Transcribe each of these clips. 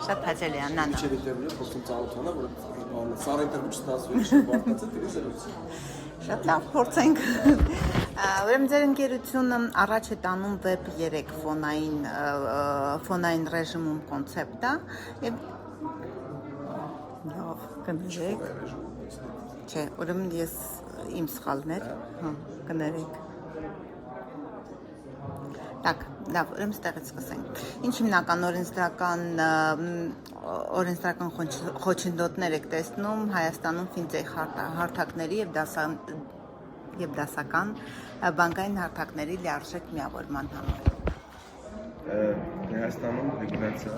Շատ հաճելի է, Աննան։ Շատ լավ, փորձենք։ Ուրեմն ձեր ընկերությունը առաջ է տանում Web 3 ֆոնային ռեժիմում կոնցեպտը եւ լավ կներեք։ Չէ, ուրեմն ես իմ սխալներ, կներեք։ Так, լավ, ուրեմն ստեղից սկսենք։ Ինչ հիմնական օրենսդրական խոչընդոտներ եք տեսնում Հայաստանում ֆինտեխ հարթակների եւ դասական բանկային հարթակների լիարժեք միավորման համար։ Հայաստանում ռեգուլյացիա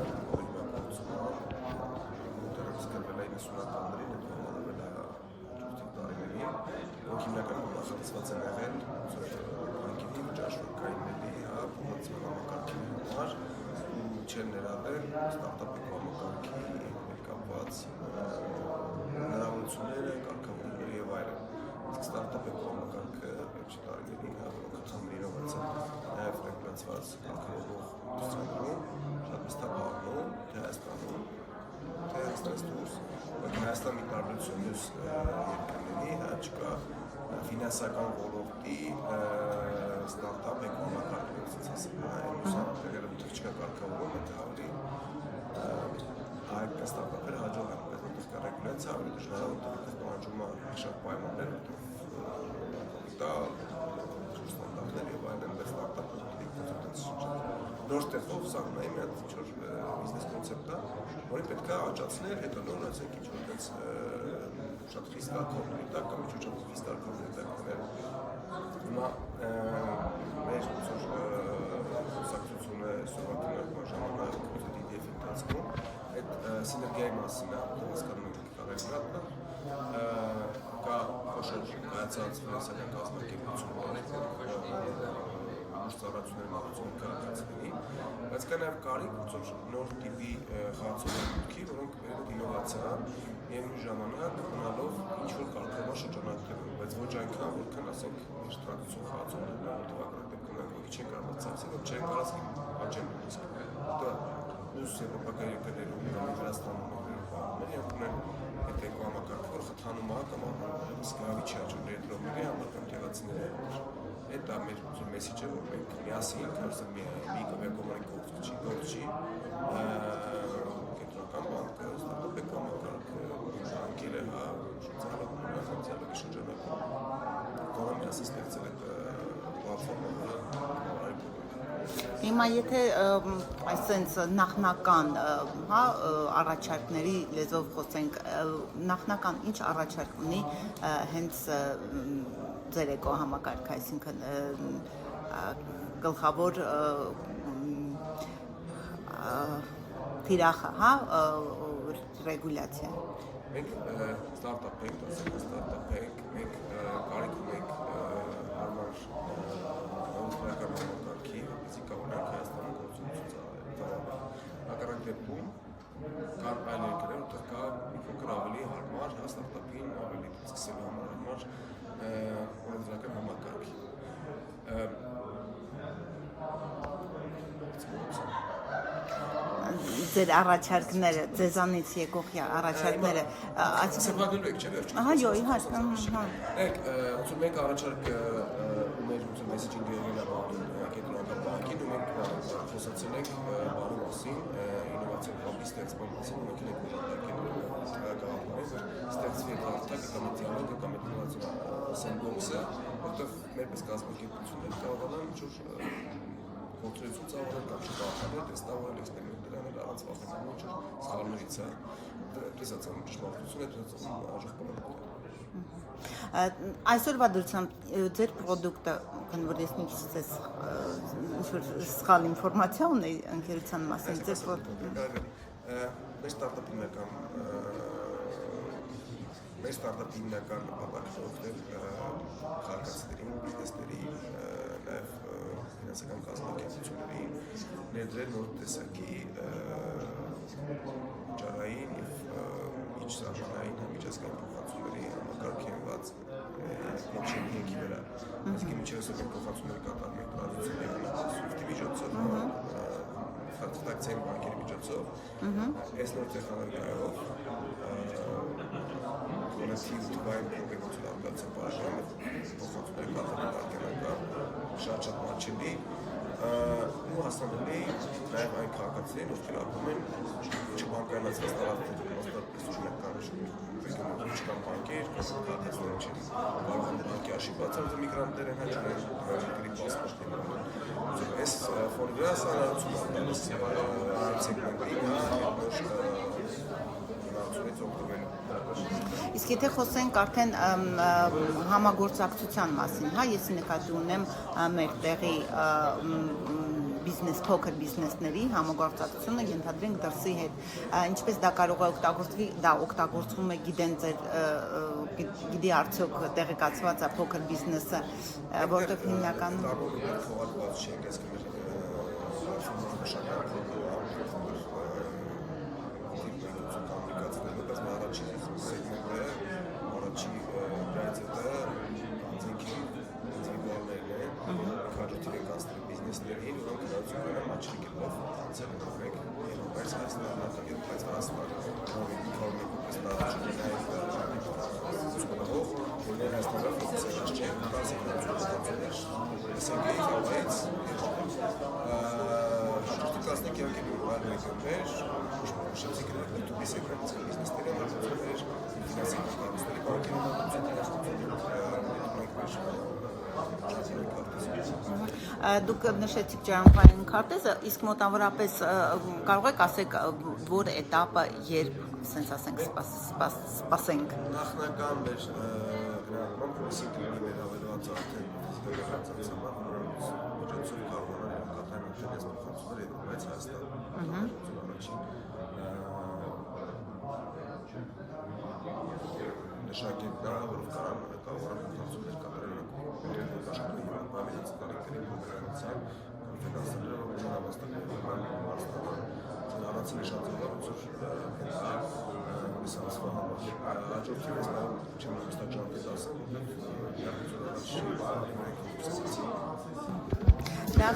հիմնականում նախատեսված է եղել բանկերի միջաշրջանային համակարգի համար չեն ներառել ստարտափի համակարգի հետ կապված հնարավորությունները, կարգավորումները եւ այլն։ Իսկ ստարտափի համակարգը վերջին տարիներին հավաքականներով այցել նաեւ ռեգուլյացված կարգավորող դրսերում շատ մստաբանում թե Հայաստանում թե Հայաստանից Հայաստանի տարբերություն մյուս երկրների չկա ֆինանսական ոլորտի ստարտափ համակարգը ուսանողները չկա կարգավորում այդ ավելի այդ ստարտափերը հաջող են որտեղ կա ռեգուլյացիա ավելի դժվար է որտեղ պահանջում է շատ պայմաններ դա ստանդարտներ եւ այլն դեռ ստարտափը նոր ստեղծող սահմանի մի հատ ինչ-որ բիզնես կոնցեպտ է, որը պետք է աճացնել, հետո նոր ասենք ինչ-որ այդպես շատ ֆիսկալքորներ տակ կամ ինչ-որ շատ ֆիսկալքորներ տակ կներ։ Հիմա մեր կուսակցությունը սովորական ժամանակ դիտի ընթացքում այդ սիներգիայի մասին է, հասկանում ենք կարևորը կա խոշոր կայացած ֆինանսական կազմակերպություններ ծառայությունների մատուցում կարգացվի, բայց կա նաև կարիք նոր տիպի խաղացողությունների, որոնք բերում ինովացիա եւ մի ժամանակ ունենալով ինչ-որ կարգավորման շրջանակներում, բայց ոչ այնքան, որքան ասենք մեր տրադիցիոն խաղացողներն որտեղ դեպքում ոքի չեն կարող ծախսել, որ չեն կարող աճել նույնիսկ։ Դա ուս եվրոպական երկրներում կամ Վրաստանում եւ ունեն այդ էկոհամակարգը, որ խթանում է կամ սկավի չի աճում ներդրումների համար կամ տեղացիների համար։ Այդ դա մեր մեսիջը, որ մենք միասին կարծեմ մի կողմանի գործի կենտրոնական բանկը, ստարտափ էկոհամակարգը, բանկերը, շրջանակի շրջանակում կարող միասին ստեղծել այդ պլատֆորմը Հիմա եթե այսպես նախնական առաջարկների լեզվով խոսենք, նախնական ինչ առաջարկ ունի հենց ձեր էկոհամակարգը, այսինքն գլխավոր թիրախը, ռեգուլյացիա։ Մենք ստարտափ ենք, մենք կարիք ունենք հարմար համակարգի, ֆիզիկա ունենք Հայաստանում գործունեություն ծավալը։ Հակառակ դեպքում կան այլ երկրներ, որտեղ կա մի փոքր ավելի հարմար ստարտափին ավելի սկսելու համար հարմար օրենսդրական համակարգ։ Ձեր առաջարկները, ձեզանից եկող առաջարկները, այսինքն եք չէ՞ վերջ։ Ահա, յո, իհարկե։ Մենք առաջարկ մեր մեսեջինգ ելնաբանում կենտրոնական բանկին ու մենք խոսացել ենք բանի մասին, ինովացիոն հաբի ստեղծման մասին, մենք ենք ուղղակի ստեղծվի այդ հարթակը կամ այդ դիալոգը կամ այդ ինովացիոն սենդբոքսը, որտեղ մերպես կազմակերպություններ կարողանան ինչ-որ կոնտրոլություն ծավալել կամ շտապել, տեստավորել, էքսպերիմենտներ անել առանց վախենալու ինչ-որ սխալներից է, տեսածան ճշմարտություն է, տեսածան արժեքավորել։ Այսօրվա դրությամբ ձեր պրոդուկտը, քանի որ ես մի քիչ ձեզ ինչ-որ սխալ ինֆորմացիա ունեի ընկերության մասին, ձեր պրոդուկտը։ Մեր ստարտափի հիմնական նպատակը օգնել քաղաքացիներին, բիզնեսներին, նաև ֆինանսական կազմակերպություններին ներդրել նոր տեսակի ճարային և միջսահմանային միջազգային փոխանցումների համակարգենված blockchain հիմքի վրա։ Իսկ միջևս մենք փոխանցումներ կատարում ենք տրադիցիոնալ SWIFT-ի միջոցով, տրադիցիոնալ բանկերի միջոցով, այս նոր տեխնոլոգիայով կոնեկտիվ թվային փոխանցումներ արտադրության բաժանում փոխանցումներ կատարում արգելական շատ մատչելի ու հասանելի նաև այն քաղաքացիներին, ովքեր ապրում են չբանկայնացված տարածքներում, չկան բանկեր, քաղաքացիներ չեն կարող են բանկի արշիվ բացել, միգրանտներ են հաճախել գրի պասպորտներ։ Այս ֆոնի վրա սանրացում է տալիս սեգմենտի հնարավորությունից օգտվելու։ Իսկ եթե խոսենք արդեն համագործակցության մասին, հա, ես նկատի ունեմ մեր տեղի բիզնես, փոքր բիզնեսների համագործակցությունը ենթադրենք դրսի հետ, ինչպես դա կարող է օգտագործվի, դա օգտագործվում է գիտի արդյոք տեղեկացված է փոքր բիզնեսը, որտեղ հիմնականում բիզնեսներին ու կրացումները մաչրի կերպով անցել են մեկ երբայց հայաստանական երբայց Դուք նշեցիք ջրանքային քարտեզը, իսկ մոտավորապես կարող եք ասեք, որ էտապը երբ, ասենք, սպասենք։ Նախնական մեր գրանցման պրոցեսի վերաբերված արդեն միջոցով կարողանալ կատարել այս փոխանցումները Եվրոպայից Հայաստան։ Նշանակենք դա, որ կարողանալ փոխանցումներ կատարել Առաջին շրջանում Դա